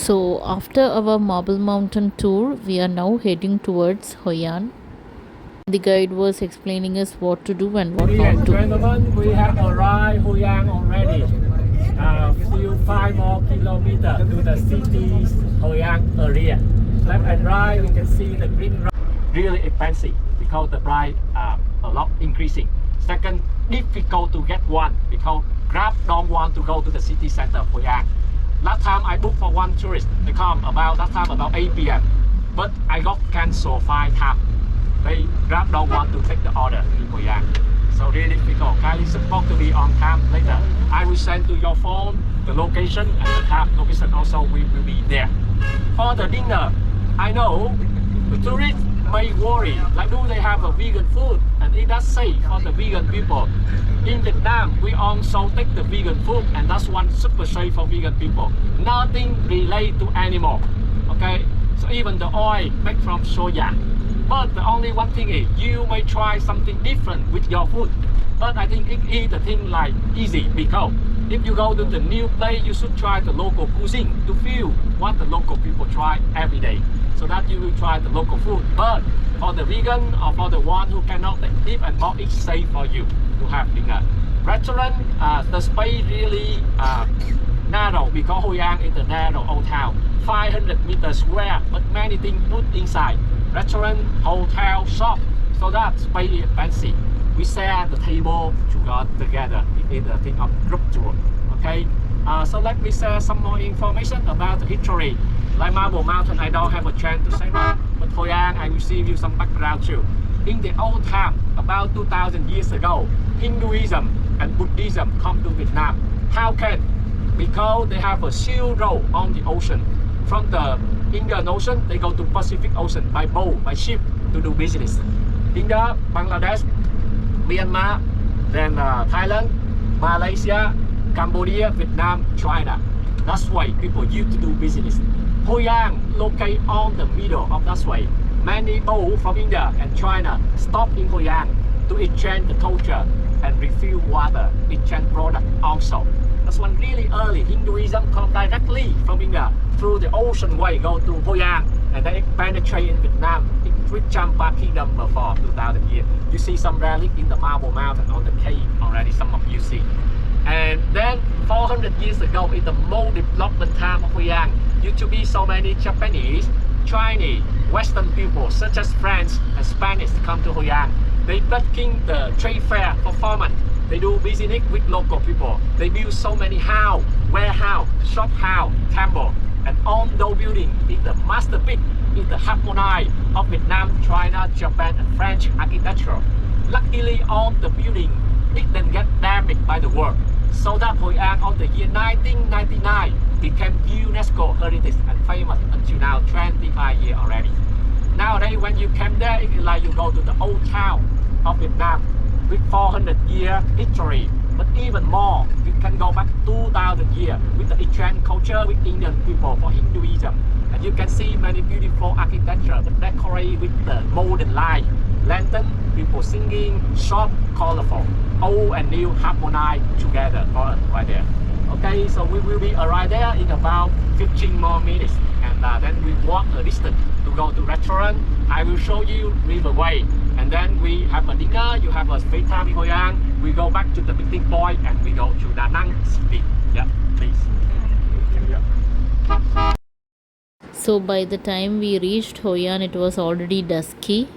So, after our Marble Mountain tour, we are now heading towards Hoi An. The guide was explaining us what to do and what Ladies not and to. gentlemen, we have arrived Hoi An already. Still 5 more kilometers to the city's Hoi An area. Left and right, we can see the green road. Really expensive because the price a lot increasing. Second, difficult to get one because Grab don't want to go to the city center of Hoi An. Last time I booked for one tourist, they come about that time about 8 p.m. But I got cancelled 5 times. They Grab don't want to take the order in Hoi An. So really difficult. Kindly supposed to be on time later. I will send to your phone the location and the time location also will be there. For the dinner, I know the tourists may worry, like do they have a vegan food? And it does say for the vegan people. In Vietnam, we also take the vegan food and that's one super safe for vegan people. Nothing related to animal. Okay, so even the oil made from soya. But the only one thing is you may try something different with your food. But I think it is the thing like easy because if you go to the new place, you should try the local cuisine to feel what the local people try every day. So that you will try the local food. But for the vegan or for the one who cannot eat and more, it's safe for you to have dinner. Restaurant, the space really narrow because Hoi An is a narrow old town. 500 meters square, but many things put inside. Restaurant, hotel, shop, so that space is expensive. We share the table together. It is a thing of group tour. Okay, so let me share some more information about the history. Like Marble Mountain, I don't have a chance to say much, but Hoi An, I will give you some background too. In the old time, about 2,000 years ago, Hinduism and Buddhism come to Vietnam. How can? Because they have a Silk Road on the ocean. From the Indian Ocean, they go to Pacific Ocean by boat, by ship to do business. India, Bangladesh, Myanmar, then Thailand, Malaysia, Cambodia, Vietnam, China. That's why people used to do business. Hoi An located on the middle of that way. Many boats from India and China stop in Hoi An to exchange the culture and refill water, exchange product also. That's one really early Hinduism come directly from India through the ocean way, go to Hoi An, and they penetrate in Vietnam. It reached Champa Kingdom for 2,000 years. You see some relic in the Marble Mountain on the cave already, some of you see. And then 400 years ago, in the most development time of Hoi An, used to be so many Japanese, Chinese, Western people such as French and Spanish come to Hoi An. They taking the trade fair performance. They do business with local people. They build so many house, warehouse, shop house, temple, and all those buildings is the masterpiece, is the harmony of Vietnam, China, Japan, and French architecture. Luckily, all the building didn't get damaged by the war. So that Hoi An on the year 1999 became UNESCO heritage and famous until now, 25 years already. Nowadays, when you came there, it's like you go to the old town of Vietnam with 400 year history, but even more, you can go back 2,000 years with the exchange culture with Indian people for Hinduism. And you can see many beautiful architecture, but decorated with the modern light, lantern, people singing, shop, colorful, old and new harmonize together for us right there. Okay, so we will be arrived there in about 15 more minutes, and then we walk a distance to go to restaurant. I will show you riverway, and then we have a dinner. You have a free time in Hoi An. We go back to the meeting point and we go to Da Nang city. Yeah, please. So, by the time we reached Hoi An, it was already dusky.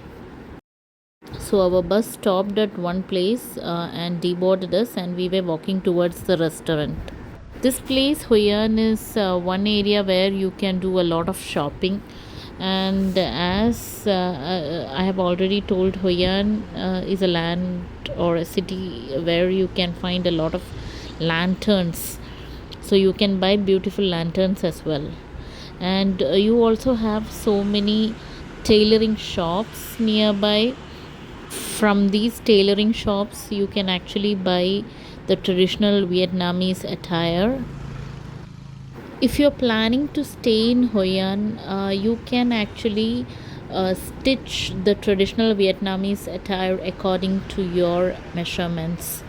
So, our bus stopped at one place and deboarded us, and we were walking towards the restaurant. This place, Hoi An, is one area where you can do a lot of shopping. And as I have already told, Hoi An is a land or a city where you can find a lot of lanterns. So you can buy beautiful lanterns as well. And you also have so many tailoring shops nearby. From these tailoring shops, you can actually buy the traditional Vietnamese attire. If you're planning to stay in Hoi An, you can actually stitch the traditional Vietnamese attire according to your measurements.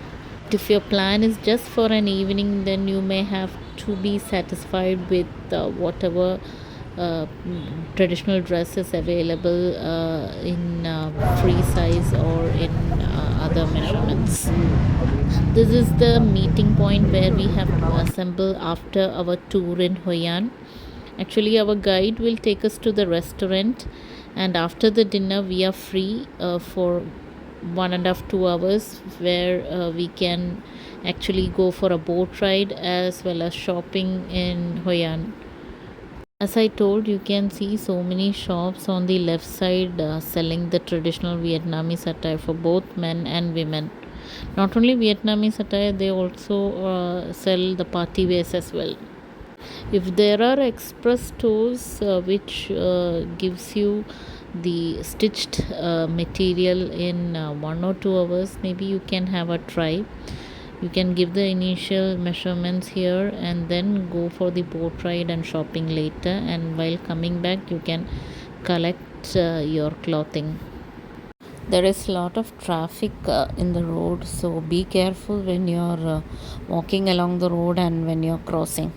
If your plan is just for an evening, then you may have to be satisfied with whatever traditional dresses available in free size or in other measurements. This is the meeting point where we have to assemble after our tour in Hoi An. Actually, our guide will take us to the restaurant, and after the dinner, we are free for 1.5 2 hours where we can actually go for a boat ride as well as shopping in Hoi An. As I told, you can see so many shops on the left side selling the traditional Vietnamese attire for both men and women. Not only Vietnamese attire, they also sell the party wears as well. If there are express stores which gives you the stitched material in 1 or 2 hours, maybe you can have a try. You can give the initial measurements here and then go for the boat ride and shopping later, and while coming back you can collect your clothing. There is a lot of traffic in the road, so be careful when you're walking along the road and when you're crossing.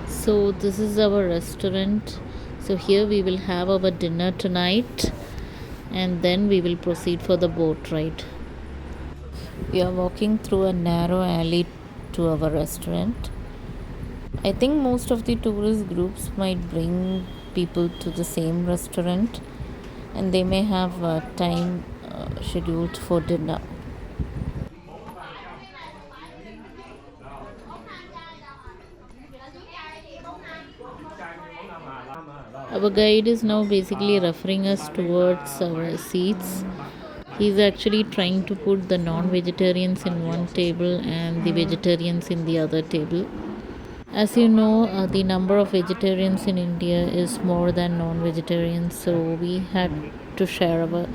So this is our restaurant. So here we will have our dinner tonight, and then we will proceed for the boat ride. We are walking through a narrow alley to our restaurant. I think most of the tourist groups might bring people to the same restaurant, and they may have time scheduled for dinner. Our guide is now basically referring us towards our seats. He's actually trying to put the non-vegetarians in one table and the vegetarians in the other table. As you know, the number of vegetarians in India is more than non-vegetarians, so we had to share our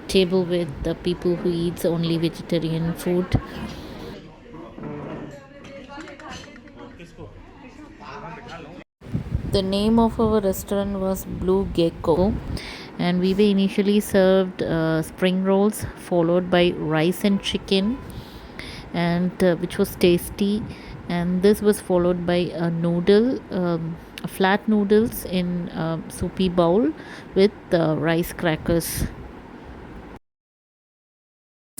table with the people who eats only vegetarian food. The name of our restaurant was Blue Gecko, and we were initially served spring rolls followed by rice and chicken, and which was tasty. And this was followed by a noodle, flat noodles in a soupy bowl with rice crackers.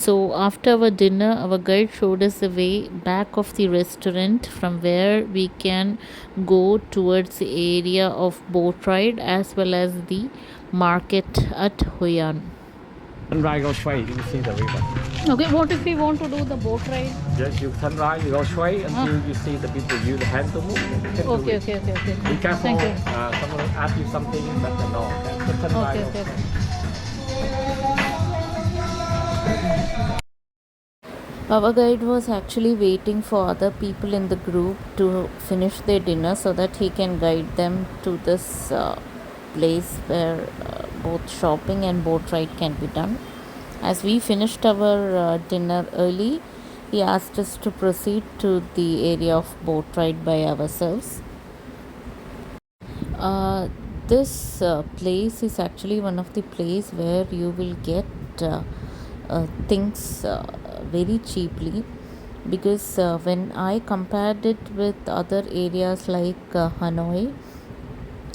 So after our dinner, our guide showed us the way back of the restaurant from where we can go towards the area of boat ride as well as the market at Hoi An. Sunrise go straight, you can see the river. Okay, what if we want to do the boat ride? Just you sunrise, you go straight until you see the people use the hand to move. You can do Okay, it. okay, okay, okay. Be careful. Thank you. Someone ask you something, better know. Just sunrise Okay, go okay, okay. Our guide was actually waiting for other people in the group to finish their dinner so that he can guide them to this place where both shopping and boat ride can be done. As we finished our dinner early, he asked us to proceed to the area of boat ride by ourselves. Uh, this place is actually one of the place where you will get things very cheaply, because when I compared it with other areas like Hanoi,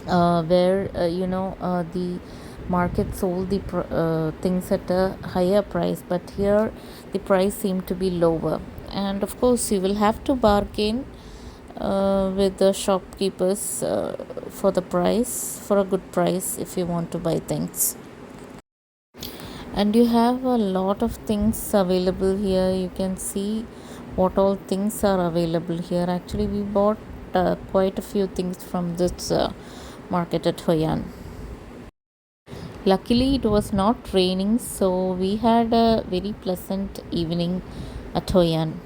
where the market sold the things at a higher price, but here the price seemed to be lower, and of course you will have to bargain with the shopkeepers for a good price if you want to buy things. And you have a lot of things available here. You can see what all things are available here. Actually, we bought quite a few things from this market at Hoi An. Luckily, it was not raining, so we had a very pleasant evening at Hoi An.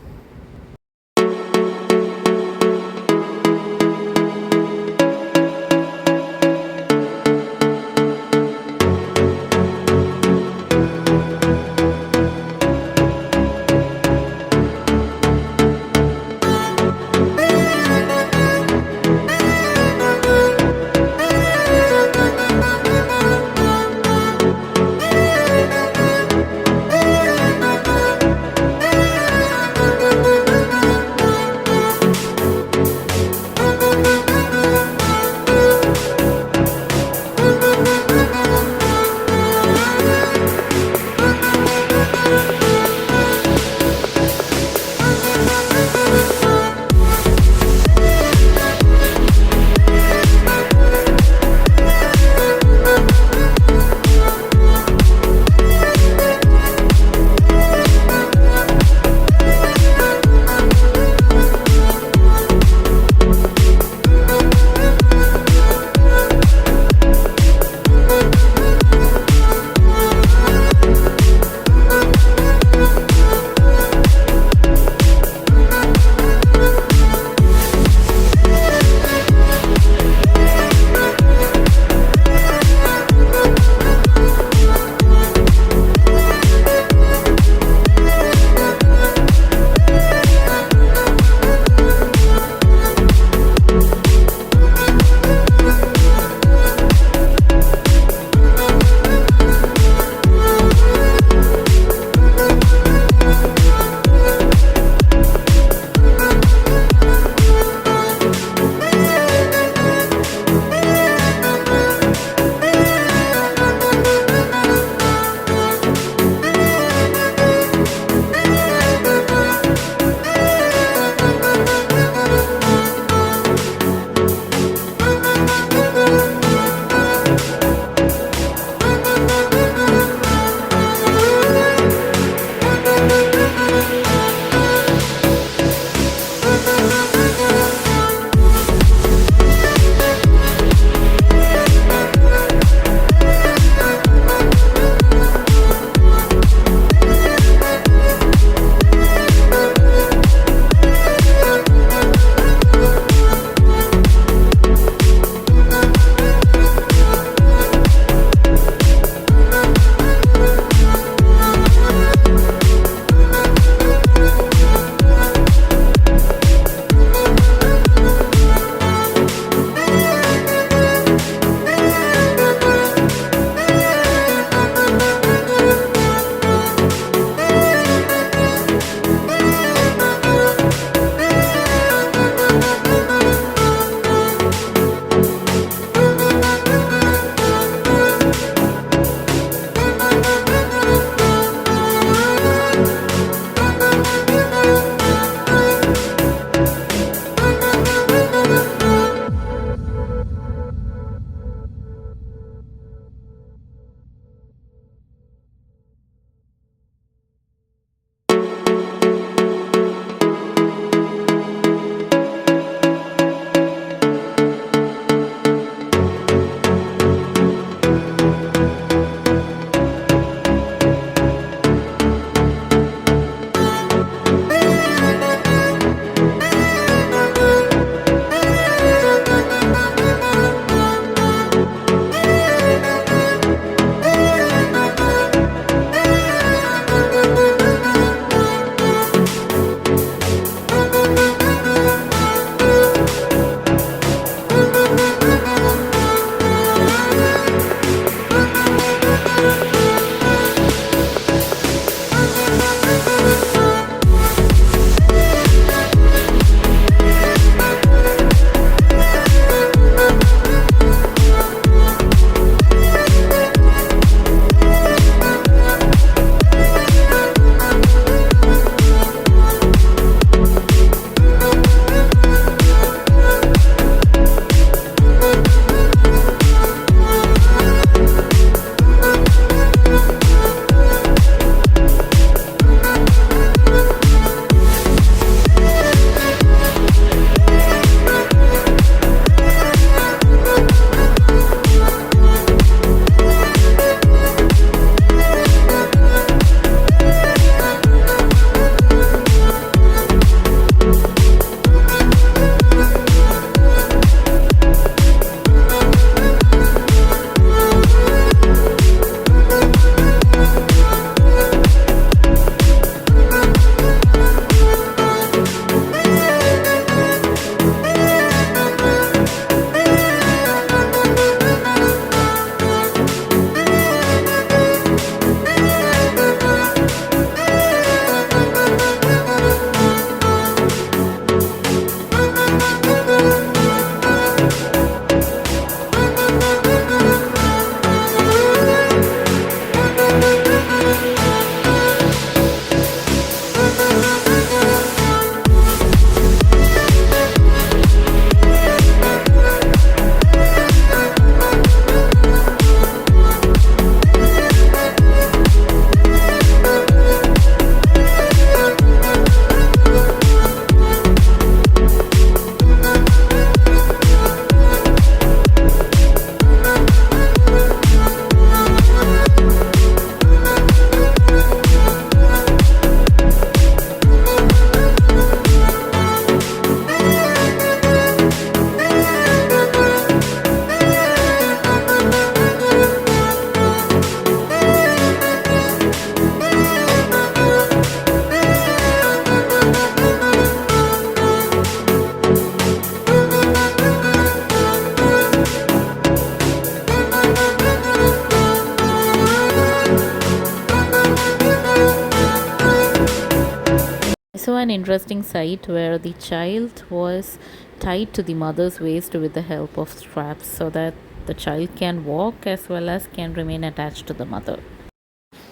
saw an interesting sight where the child was tied to the mother's waist with the help of straps so that the child can walk as well as can remain attached to the mother.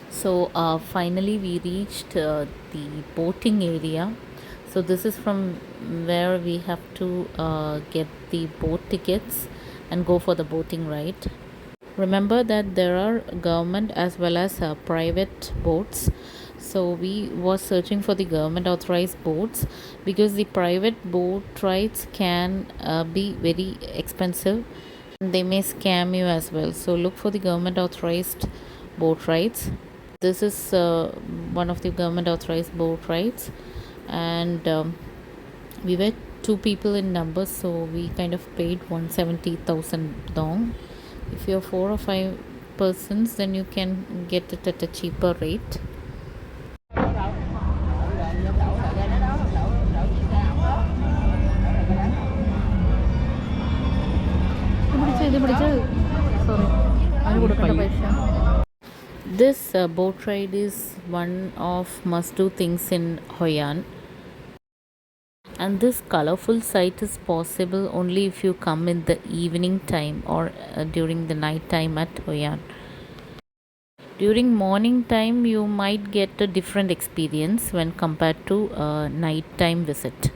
So finally we reached the boating area. So this is from where we have to get the boat tickets and go for the boating ride. Remember that there are government as well as private boats. So we was searching for the government authorized boats because the private boat rides can be very expensive. They may scam you as well. So look for the government authorized boat rides. This is one of the government authorized boat rides, and we were two people in number, so we kind of paid 170,000 dong. If you're 4 or 5 persons, then you can get it at a cheaper rate. This boat ride is one of must do things in Hoi An, and this colorful sight is possible only if you come in the evening time or during the night time at Hoi An. During morning time, you might get a different experience when compared to a nighttime visit.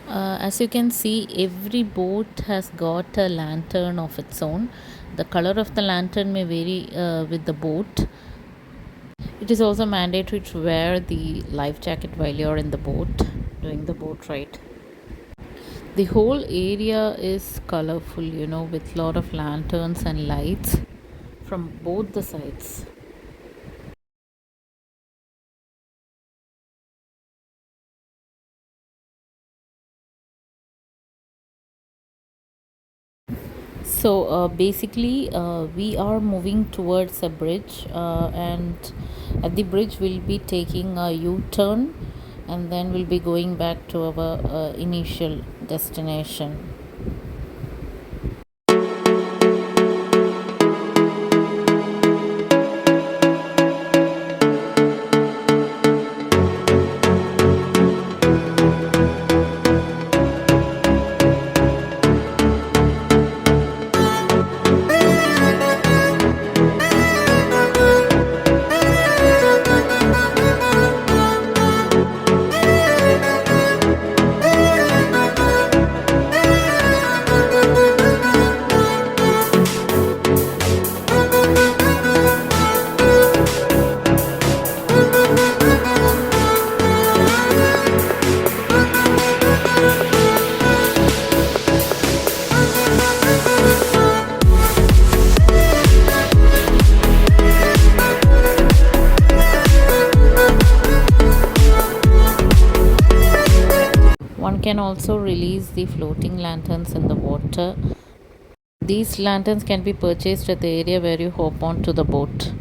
As you can see, every boat has got a lantern of its own. The color of the lantern may vary with the boat. It is also mandatory to wear the life jacket while you're in the boat doing the boat ride. The whole area is colorful, with lot of lanterns and lights from both the sides. So basically, we are moving towards a bridge, and at the bridge, we'll be taking a U turn and then we'll be going back to our initial destination. One can also release the floating lanterns in the water. These lanterns can be purchased at the area where you hop onto the boat.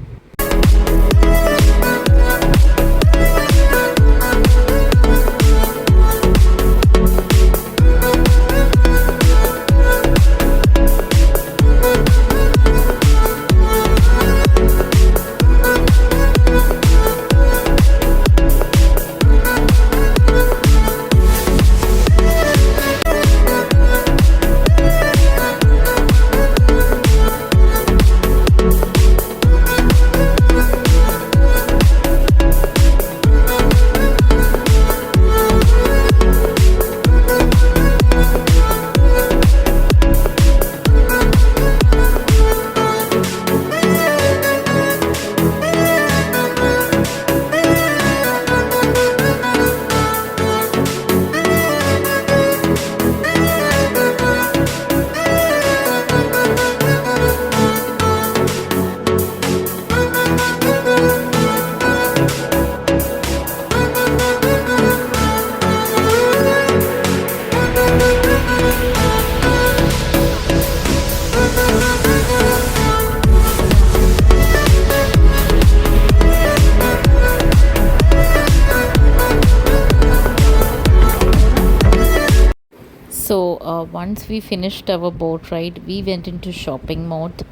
So once we finished our boat ride, we went into shopping mode,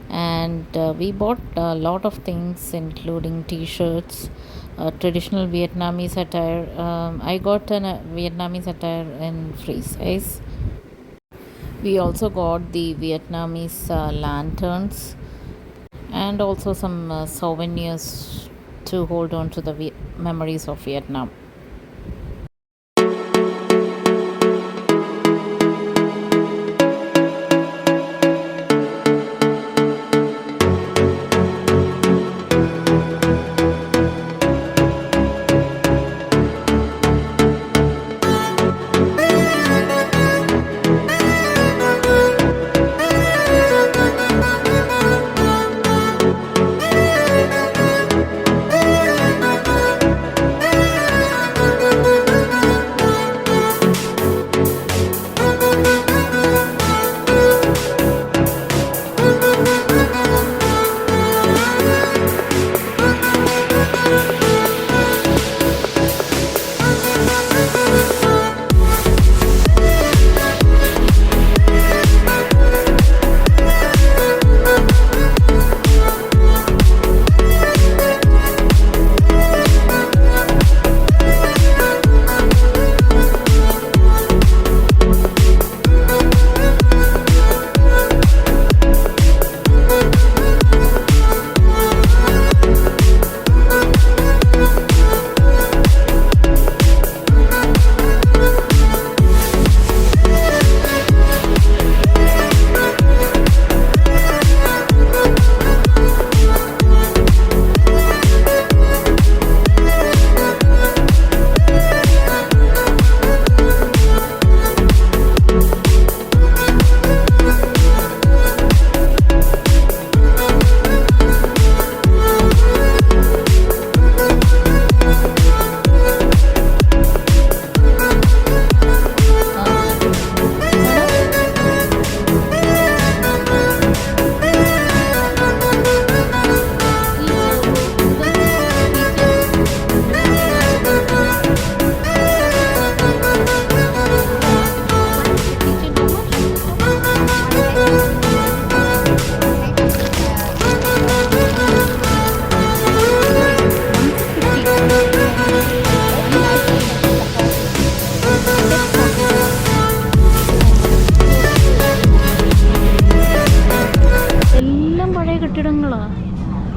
and we bought a lot of things including t-shirts, traditional Vietnamese attire. I got a Vietnamese attire in free size. We also got the Vietnamese lanterns and also some souvenirs to hold on to the memories of Vietnam.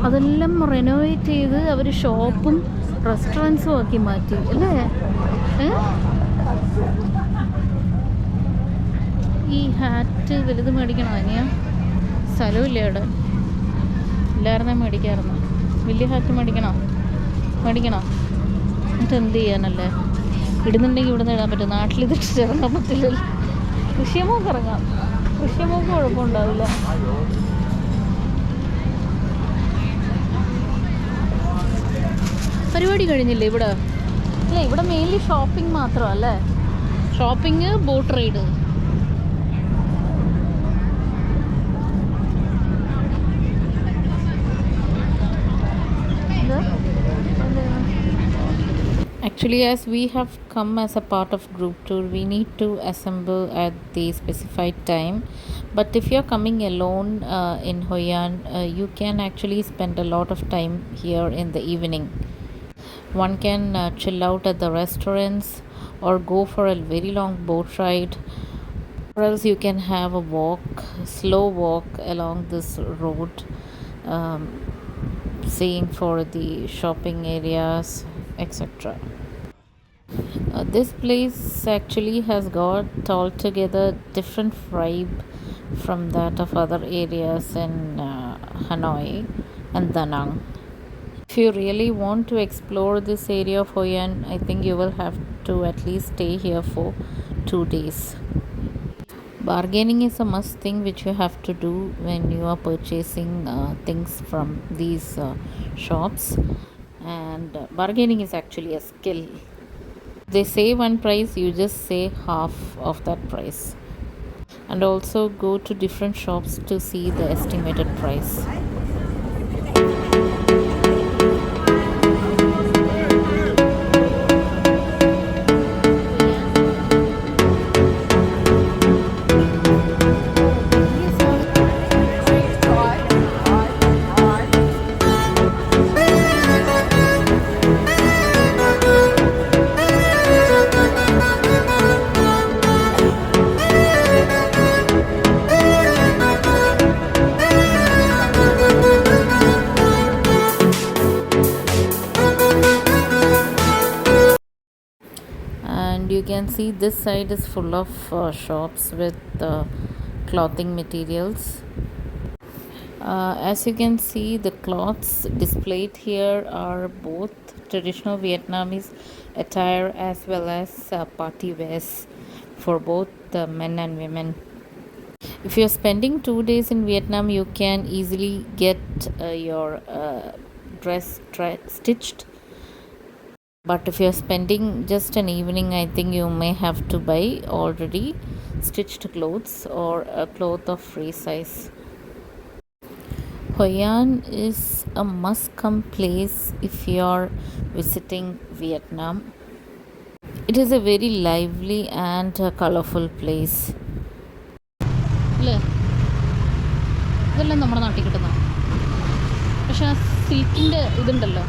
അതെല്ലാം renovate ചെയ്ത് അവർ ഷോപ്പും റെസ്റ്റോറൻറ്റ്സും ആക്കി മാറ്റി അല്ലേ? ഈ hat വലുത് മേടിക്കണോ അനിയ? സ്ഥലമില്ല അവിടെ. എല്ലാവരും മേടിക്കാറുണ്ട്. വലിയ ഹാറ്റ് മേടിക്കണോ? എന്നിട്ട് എന്ത് ചെയ്യാനല്ലേ? ഇടുന്നുണ്ടെങ്കിൽ ഇവിടെ നിന്ന് ഇടാൻ പറ്റും. നാട്ടിൽ ഇത് ഇറങ്ങാൻ പറ്റില്ലല്ലോ. കൃഷിയമോക്ക് ഇറങ്ങാം. കൃഷിയമോക്ക് കുഴപ്പമുണ്ടാവില്ല. പരിപാടി കഴിഞ്ഞില്ലേ ഇവിടെ? അല്ലേ, ഇവിടെ മെയിൻലി ഷോപ്പിംഗ് മാത്രമല്ലേ? Shopping, boat ride. Actually, as we have come as a part of group tour, we need to assemble at the specified time. But if you're coming alone in Hoi An, you can actually spend a lot of time here in the evening. One can chill out at the restaurants or go for a very long boat ride, or else you can have a slow walk along this road, seeing for the shopping areas, etc. This place actually has got altogether different vibe from that of other areas in Hanoi and Da Nang. If you really want to explore this area of Hoi An, I think you will have to at least stay here for 2 days. Bargaining is a must thing which you have to do when you are purchasing things from these shops, and bargaining is actually a skill. They say one price, you just say half of that price, and also go to different shops to see the estimated price. you can see this side is full of shops with clothing materials. As you can see, the cloths displayed here are both traditional Vietnamese attire as well as party wears for both men and women. If you're spending 2 days in Vietnam, you can easily get your dress stitched. But if you're spending just an evening, I think you may have to buy already stitched clothes or a cloth of free size. Hoi An is a must come place if you're visiting Vietnam. It is a very lively and colorful place. അല്ലേ, ഇതെല്ലാം നമ്മുടെ നാട്ടിൽ കിട്ടുന്ന, പക്ഷെ ആ സിൽക്കിൻ്റെ ഇതുണ്ടല്ലോ,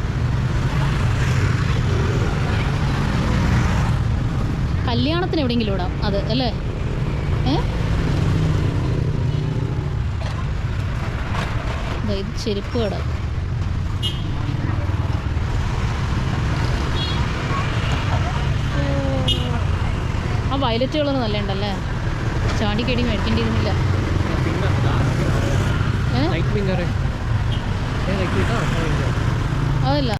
കല്യാണത്തിന് എവിടെയെങ്കിലും ഇടാം അത് അല്ലേ. ഇത് ചെരുപ്പ് കട. ആ വയലറ്റ് കളർ നല്ല ഉണ്ടല്ലേ, ചാടിക്കടി മേടിക്കേണ്ടിയിരുന്നില്ല. അതല്ല